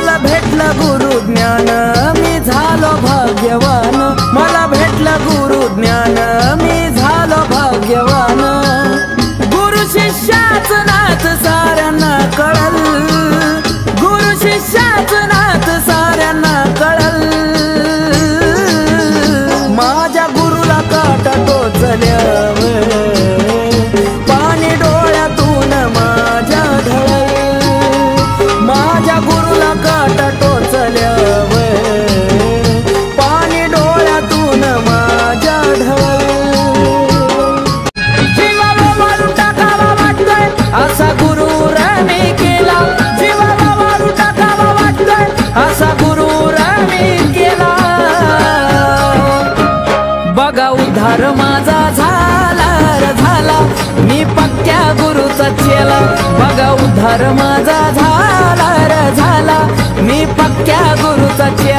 मला भेटलं गुरु ज्ञान मी झालो भाग्यवान, मला भेटलं गुरु ज्ञान मी झालो भाग्यवान। गुरु शिष्याचं नात साऱ्यांना कळल, गुरु शिष्याचं नात साऱ्यांना कळल। माझ्या गुरुला काटा टोचल्यावर पाणी डोळ्यातून माझ्या ढळल, माझ्या गुरुला काटा टोचल्यावर पाणी डोळ्यातून माझ्या ढळल। जीवाला मारून टाकावा वाटतोय असा गुरूर मी केला, जीवाला मारून टाकावा वाटतोय असा गुरूर मी केला। बघा उद्धार माझा झाला रे झाला, मी पक्क्या गुरुचा चेला। बघा उद्धार माझा झाला रे झाला, मी पक्क्या गुरुचा चेला।